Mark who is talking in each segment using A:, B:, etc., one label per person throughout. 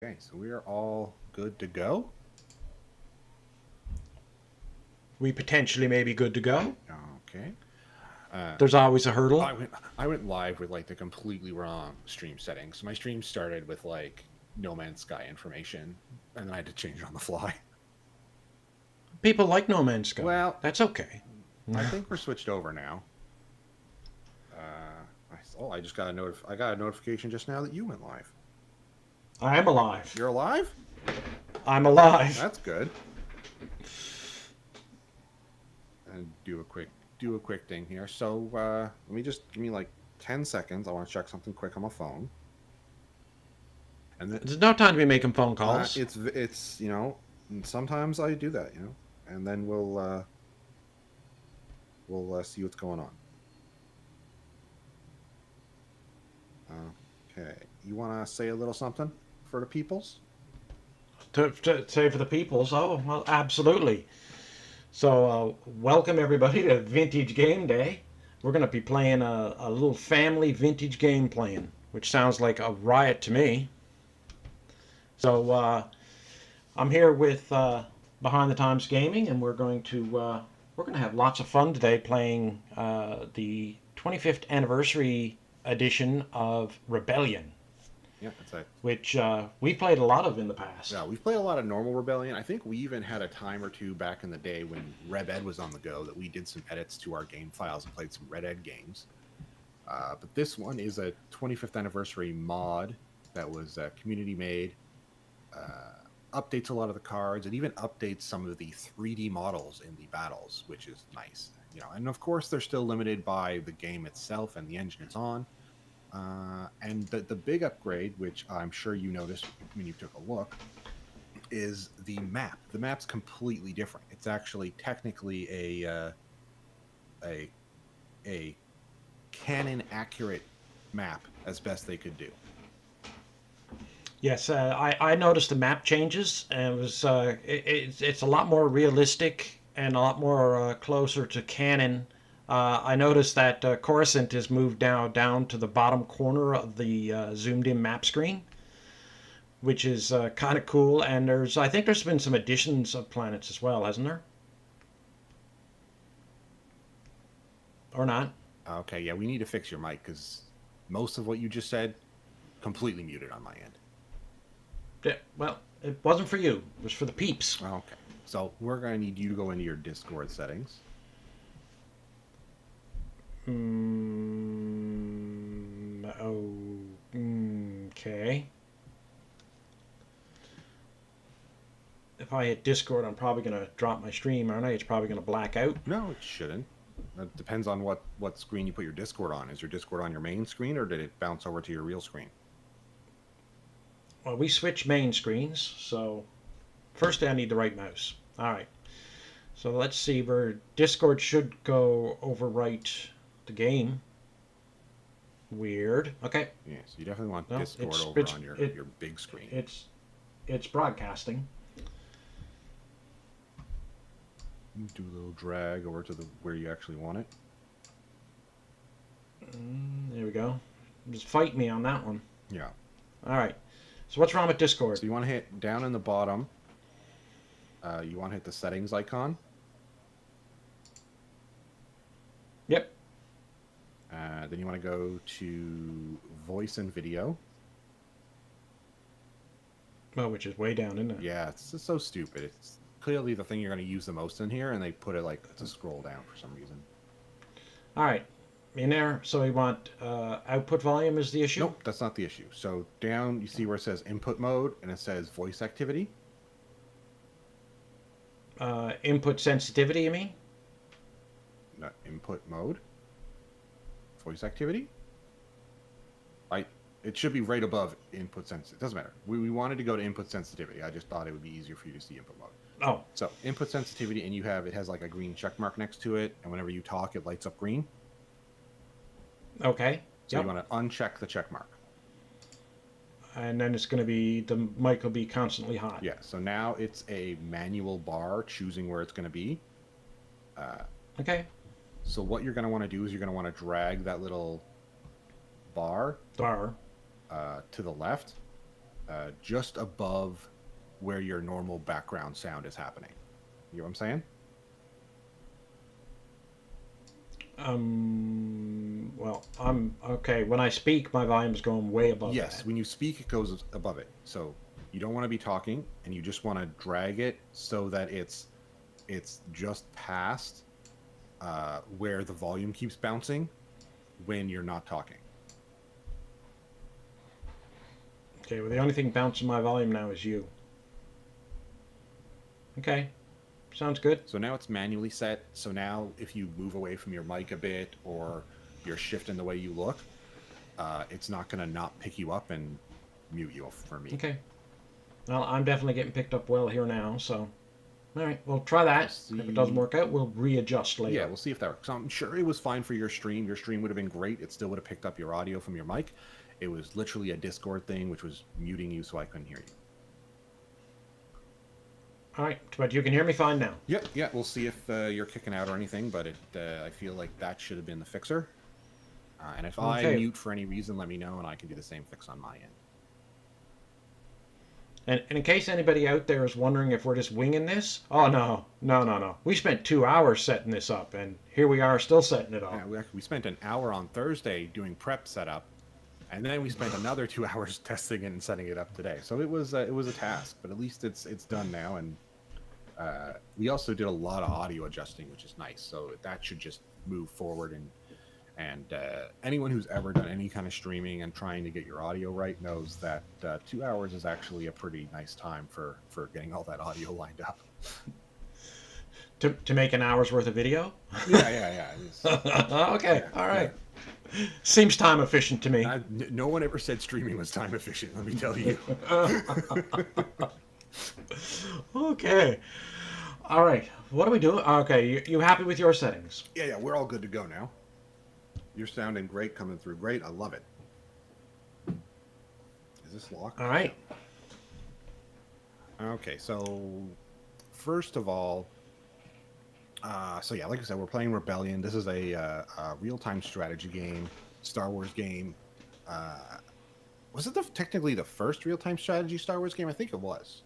A: Okay, so we are all good to go.
B: We potentially may be good to go.
A: Okay. Uh,
B: There's always a hurdle.
A: I went live with like the completely wrong stream settings. So my stream started with like No Man's Sky information, and then I had to change it on the fly.
B: People like No Man's Sky.
A: Well,
B: That's okay.
A: I think we're switched over now. I just got I got a notification just now that you went live.
B: I am alive.
A: You're alive?
B: I'm alive.
A: That's good. And do a quick thing here. So let me just give me like 10 seconds. I want to check something quick on my phone. And then
B: There's no time to be making phone
A: Uh,
B: calls.
A: it's sometimes I do that, and then we'll see what's going on. Okay, you want to say a little something for the peoples?
B: To say for the peoples, oh, well, absolutely. So, welcome everybody to Vintage Game Day. We're going to be playing a little family vintage game playing, which sounds like a riot to me. So, I'm here with Behind the Times Gaming, and we're going to have lots of fun today playing the 25th anniversary edition of Rebellion,
A: Yeah, that's right.
B: which we played a lot of in the past.
A: Yeah, we've played a lot of normal Rebellion. I think we even had a time or two back in the day when Red Ed was on the go that we did some edits to our game files and played some Red Ed games. But this one is a 25th anniversary mod that was community made. Updates a lot of the cards and even updates some of the 3D models in the battles, which is nice. And of course they're still limited by the game itself and the engine it's on. And the big upgrade, which I'm sure you noticed when you took a look, is the map. The map's completely different. It's actually technically a a canon accurate map as best they could do.
B: Yes, I noticed the map changes, and it's a lot more realistic and a lot more closer to canon. I noticed that Coruscant is moved now down to the bottom corner of the zoomed in map screen, which is kind of cool. And I think there's been some additions of planets as well, hasn't there? Or not?
A: Okay, yeah, we need to fix your mic because most of what you just said completely muted on my end.
B: Yeah, well, it wasn't for you. It was for the peeps.
A: Okay, so we're going to need you to go into your Discord settings.
B: Okay. If I hit Discord, I'm probably going to drop my stream, aren't I? It's probably going to black out.
A: No, it shouldn't. It depends on what screen you put your Discord on. Is your Discord on your main screen or did it bounce over to your real screen?
B: Well, we switch main screens, so first I need the right mouse. All right. So let's see where Discord should go overwrite the game. Weird. Okay.
A: Yeah, so you definitely want
B: No,
A: Discord
B: it's
A: over on your big screen.
B: it's broadcasting.
A: Do a little drag over to the where you actually want it.
B: There we go. Just fight me on that one.
A: Yeah.
B: All right. So what's wrong with Discord?
A: So you want to hit down in the bottom. You want to hit the settings icon.
B: Yep.
A: Then you want to go to voice and video.
B: Well, which is way down, isn't it?
A: Yeah, it's just so stupid. It's clearly the thing you're going to use the most in here, and they put it like to scroll down for some reason.
B: All right. In there, so we want output volume is the issue?
A: Nope, that's not the issue. So down, you see where it says input mode, and it says voice activity.
B: Input sensitivity, you mean?
A: Not input mode. Voice activity. It should be right above input sensitivity. It doesn't matter. We wanted to go to input sensitivity. I just thought it would be easier for you to see input mode.
B: Oh.
A: So input sensitivity, and it has like a green check mark next to it, and whenever you talk, it lights up green.
B: Okay.
A: So
B: yep.
A: you want to uncheck the check mark.
B: And then it's going to be, the mic will be constantly hot.
A: Yeah, so now it's a manual bar choosing where it's going to be.
B: Okay.
A: So what you're going to want to do is you're going to want to drag that little bar
B: Bar.
A: to the left. just above where your normal background sound is happening. You know what I'm saying?
B: Well, I'm okay. When I speak, my volume's going way above
A: Yes,
B: that.
A: when you speak, it goes above it. So you don't want to be talking, and you just want to drag it so that it's just past where the volume keeps bouncing when you're not talking.
B: Okay, well, the only thing bouncing my volume now is you. Okay, sounds good.
A: So now it's manually set. So now if you move away from your mic a bit or you're shifting the way you look, it's not going to not pick you up and mute you for me.
B: Okay. Well, I'm definitely getting picked up well here now, so... All right, we'll try that. If it doesn't work out, we'll readjust later.
A: Yeah, we'll see if that works. I'm sure it was fine for your stream. Your stream would have been great. It still would have picked up your audio from your mic. It was literally a Discord thing, which was muting you so I couldn't hear you.
B: All right, but you can hear me fine now.
A: Yep, yeah, we'll see if you're kicking out or anything, but I feel like that should have been the fixer. And if I mute for any reason, let me know, and I can do the same fix on my end.
B: And in case anybody out there is wondering if we're just winging this, oh, no. We spent 2 hours setting this up, and here we are still setting it up.
A: Yeah, we spent an hour on Thursday doing prep setup, and then we spent another 2 hours testing it and setting it up today. So it was a task, but at least it's done now, and we also did a lot of audio adjusting, which is nice. So that should just move forward, and anyone who's ever done any kind of streaming and trying to get your audio right knows that 2 hours is actually a pretty nice time for getting all that audio lined up.
B: To make an hour's worth of video?
A: Yeah.
B: Okay, all right. Yeah. Seems time efficient to me.
A: No one ever said streaming was time efficient, let me tell you.
B: Okay. All right. What are we doing? Okay, you happy with your settings?
A: Yeah, we're all good to go now. You're sounding great, coming through great. I love it. Is this locked?
B: All right.
A: Okay, so first of all, like I said, we're playing Rebellion. This is a real-time strategy game, Star Wars game. Was it technically the first real-time strategy Star Wars game? I think it was.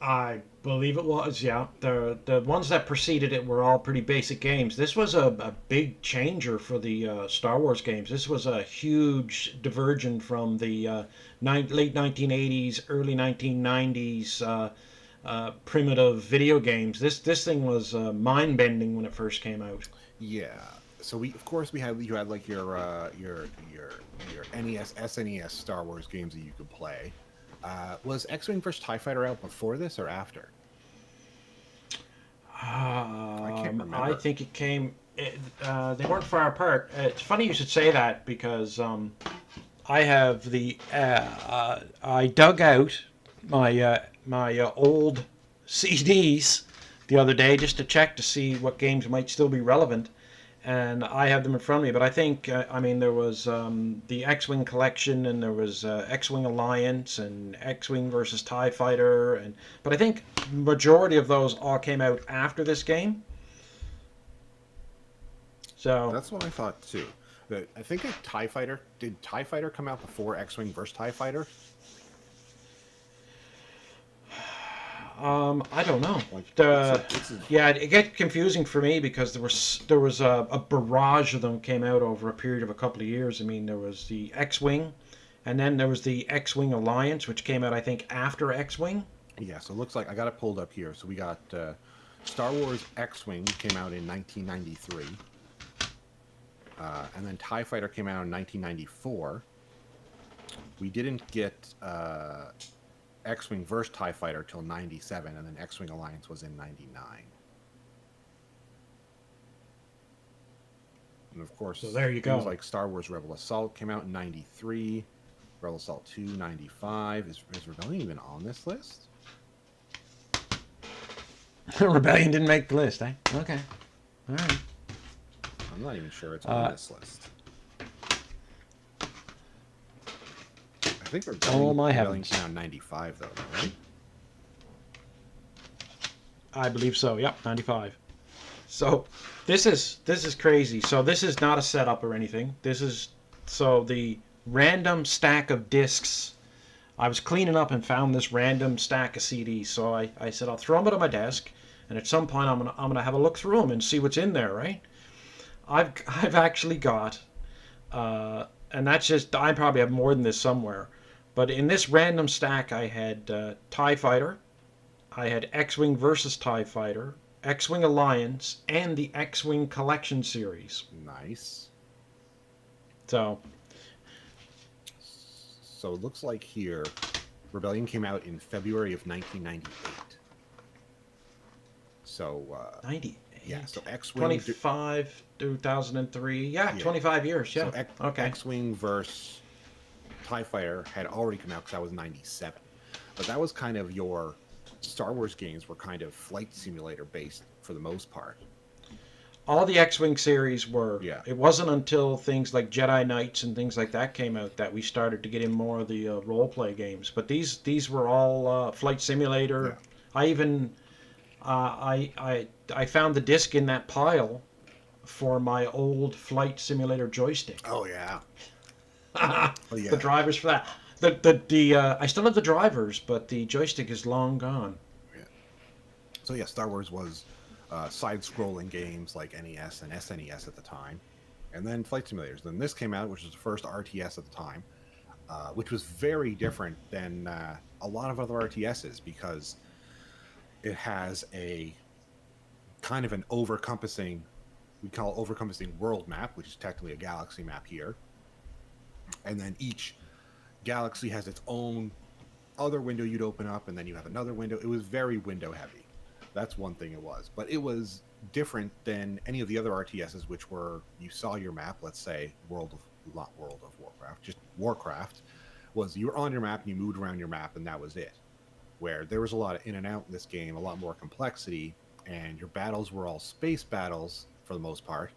B: I believe it was, yeah. The ones that preceded it were all pretty basic games. This was a big changer for the Star Wars games. This was a huge diversion from the late 1980s, early 1990s primitive video games. This thing was mind-bending when it first came out.
A: Yeah. So you had like your NES, SNES Star Wars games that you could play. Was X-Wing vs. TIE Fighter out before this or after? I can't remember.
B: I think it came... they weren't far apart. It's funny you should say that because I have the... I dug out my old CDs the other day just to check to see what games might still be relevant. And I have them in front of me, but I think, there was the X-Wing collection, and there was X-Wing Alliance, and X-Wing versus TIE Fighter, but I think majority of those all came out after this game. So
A: that's what I thought too. I think did TIE Fighter come out before X-Wing versus TIE Fighter?
B: I don't know. Yeah, it get confusing for me because there was a barrage of them came out over a period of a couple of years. There was the X-Wing, and then there was the X-Wing Alliance, which came out I think after X-Wing.
A: Yeah, so it looks like I got it pulled up here. So we got Star Wars X-Wing came out in 1993, and then TIE Fighter came out in 1994. We didn't get X-Wing vs. TIE Fighter till 97, and then X-Wing Alliance was in 99. And of course,
B: so there you go.
A: Things like Star Wars Rebel Assault came out in 93, Rebel Assault 2, 95. Is Rebellion even on this list?
B: Rebellion didn't make the list, eh? Okay. All right.
A: I'm not even sure it's on this list. I think Rebellion came out in 95, though, right?
B: I believe so. Yep, 95. So this is crazy. So this is not a setup or anything. This is the random stack of discs I was cleaning up and found this random stack of CDs. So I said, I'll throw them out on my desk, and at some point I'm gonna have a look through them and see what's in there, right? I've actually got, and that's just, I probably have more than this somewhere, but in this random stack I had TIE Fighter, I had X-Wing versus TIE Fighter, X-Wing Alliance, and the X-Wing Collection Series.
A: Nice.
B: So
A: So it looks like here, Rebellion came out in February of 1998. So
B: 98.
A: yeah, so X-Wing
B: 25, 2003. Yeah, 25 years. Yeah.
A: So
B: Okay.
A: X-Wing versus TIE Fighter had already come out because that was 97. But that was kind of your Star Wars games were kind of flight simulator based for the most part.
B: All the X-Wing series were.
A: Yeah.
B: It wasn't until things like Jedi Knights and things like that came out that we started to get in more of the role play games. But these were all flight simulator.
A: Yeah.
B: I even I found the disc in that pile for my old flight simulator joystick.
A: Oh yeah.
B: Oh,
A: yeah.
B: The drivers for that. I still have the drivers, but the joystick is long gone.
A: Yeah. So yeah, Star Wars was side-scrolling games like NES and SNES at the time, and then flight simulators. Then this came out, which was the first RTS at the time, which was very different than a lot of other RTSs because it has a kind of an overencompassing, we call it overencompassing world map, which is technically a galaxy map here, and then each galaxy has its own other window you'd open up, and then you have another window. It was very window heavy. That's one thing it was, but it was different than any of the other RTSs, which were you saw your map. Let's say not World of Warcraft, just Warcraft was you were on your map and you moved around your map, and that was it. Where there was a lot of in and out in this game, a lot more complexity, and your battles were all space battles for the most part,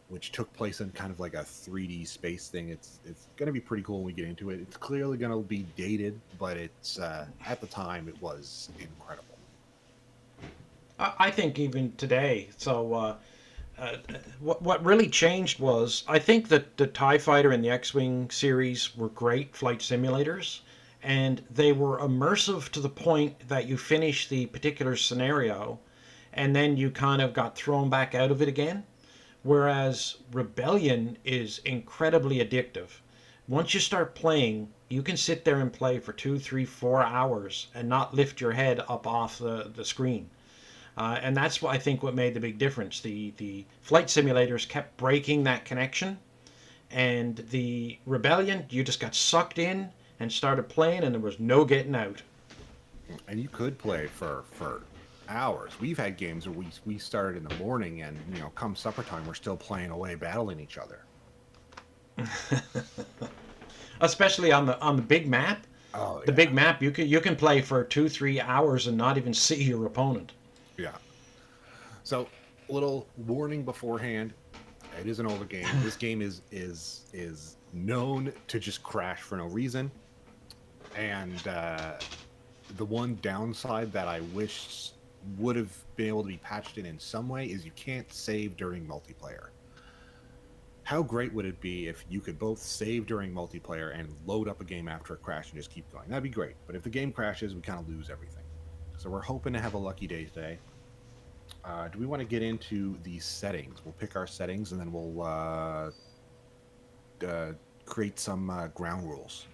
A: which took place in kind of like a 3D space thing. It's going to be pretty cool when we get into it. It's clearly going to be dated, but it's at the time it was incredible.
B: I think even today. So what really changed was I think that the TIE Fighter and the X-Wing series were great flight simulators, and they were immersive to the point that you finish the particular scenario, and then you kind of got thrown back out of it again. Whereas Rebellion is incredibly addictive. Once you start playing, you can sit there and play for 2, 3, 4 hours and not lift your head up off the screen. And that's what I think what made the big difference. The flight simulators kept breaking that connection, and the Rebellion, you just got sucked in and started playing, and there was no getting out.
A: And you could play for hours. We've had games where we started in the morning, and come supper time, we're still playing away, battling each other.
B: Especially on the big map.
A: Oh,
B: the big map, you can play for 2, 3 hours and not even see your opponent.
A: Yeah. So, a little warning beforehand. It is an older game. This game is known to just crash for no reason. And the one downside that I wish would have been able to be patched in some way is you can't save during multiplayer. How great would it be if you could both save during multiplayer and load up a game after a crash and just keep going? That'd be great. But if the game crashes, we kind of lose everything. So we're hoping to have a lucky day today. Do we want to get into the settings? We'll pick our settings, and then we'll create some ground rules.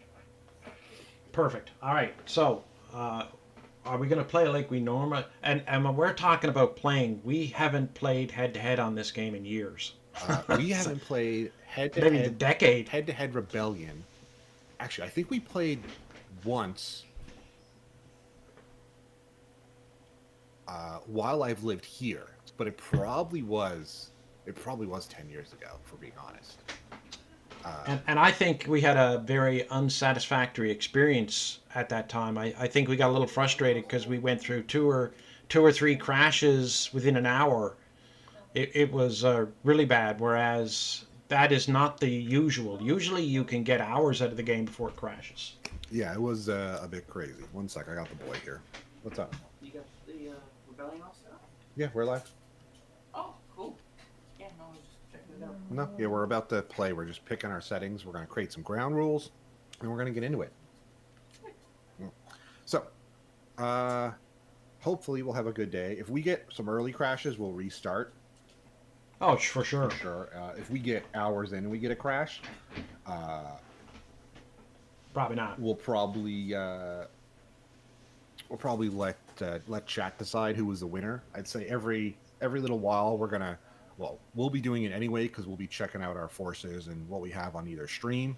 B: Perfect. All right. So, are we going to play like we normally? And we're talking about playing. We haven't played head-to-head on this game in years.
A: We haven't played head-to-head.
B: Maybe a decade.
A: Head-to-head Rebellion. Actually, I think we played once. While I've lived here, but it probably was 10 years ago, for being honest.
B: And I think we had a very unsatisfactory experience at that time. I think we got a little frustrated because we went through two or three crashes within an hour. It was really bad, whereas that is not the usual. Usually you can get hours out of the game before it crashes.
A: Yeah, it was a bit crazy. One sec, I got the boy here. What's up?
C: You got the Rebellion all set up?
A: Yeah, we're live.
C: Oh, cool. Yeah, no, I was just checking it out.
A: No, yeah, we're about to play. We're just picking our settings. We're going to create some ground rules, and we're going to get into it. Hopefully we'll have a good day. If we get some early crashes, we'll restart
B: Oh, for sure.
A: for sure. If we get hours in and we get a crash, uh,
B: Probably not.
A: we'll probably let chat decide who was the winner. I'd say every little while we'll be doing it anyway because we'll be checking out our forces and what we have on either stream,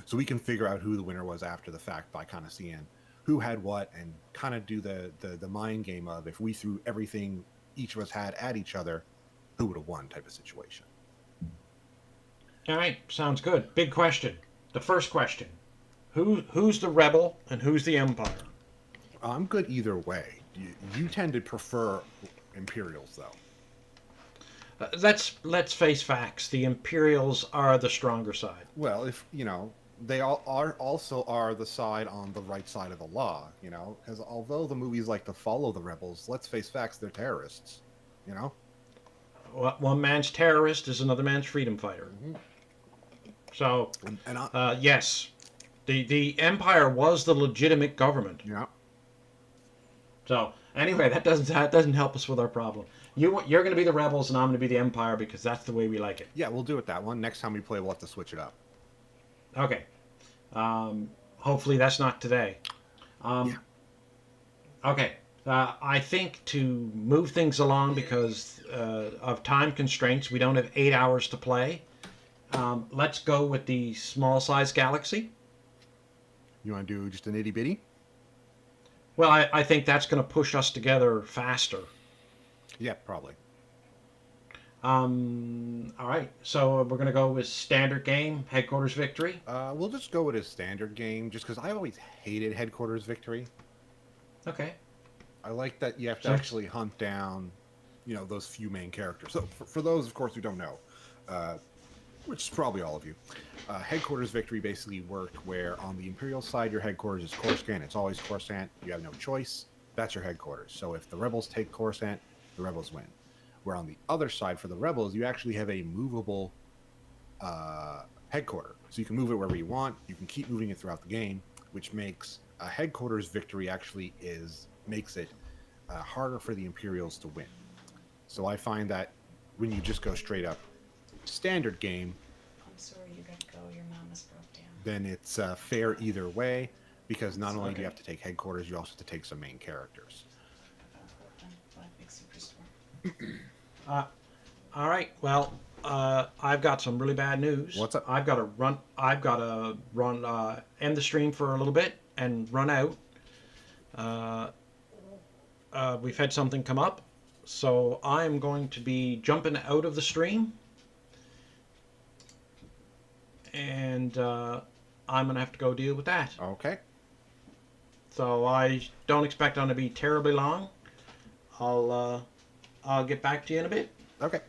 A: so we can figure out who the winner was after the fact by kind of seeing who had what and kind of do the mind game of if we threw everything each of us had at each other, who would have won type of situation.
B: All right, sounds good. Big question. The first question: who's the rebel and who's the Empire?
A: I'm good either way. You tend to prefer Imperials though.
B: Let's face facts. The Imperials are the stronger side.
A: Well, if they are the side on the right side of the law, because although the movies like to follow the rebels, let's face facts, they're terrorists, you know.
B: One man's terrorist is another man's freedom fighter.
A: Mhm.
B: So,
A: And
B: yes, the Empire was the legitimate government.
A: yeah,
B: So anyway, that doesn't help us with our problem. You're going to be the rebels, and I'm going to be the Empire because that's the way we like it.
A: yeah, we'll do it that one. Next time we play, we'll have to switch it up.
B: Okay. Hopefully that's not today.
A: Yeah.
B: Okay. I think to move things along because of time constraints, we don't have 8 hours to play. Let's go with the small size galaxy.
A: You want to do just an itty bitty?
B: Well, I think that's going to push us together faster.
A: Yeah, probably.
B: All right. So we're going to go with standard game, headquarters victory.
A: We'll just go with a standard game, just because I always hated headquarters victory.
B: Okay.
A: I like that you have to
B: So-
A: actually hunt down, those few main characters. So for those, of course, who don't know, which is probably all of you, headquarters victory basically worked where on the Imperial side, your headquarters is Coruscant. It's always Coruscant. You have no choice. That's your headquarters. So if the rebels take Coruscant, the rebels win. Where on the other side for the rebels, you actually have a movable headquarter. So you can move it wherever you want. You can keep moving it throughout the game, which makes a headquarters victory makes it harder for the Imperials to win. So I find that when you just go straight up standard game,
C: I'm sorry, you gotta go. Your mom is broke down.
A: then it's fair either way, because not only do you
C: Okay.
A: have to take headquarters, you also have to take some main characters.
C: Black Big Superstore.
B: All right. Well, I've got some really bad news.
A: What's up?
B: I've got to run. End the stream for a little bit and run out. We've had something come up, so I'm going to be jumping out of the stream, and I'm gonna have to go deal with that.
A: Okay.
B: So I don't expect on to be terribly long. I'll get back to you in a bit.
A: Okay.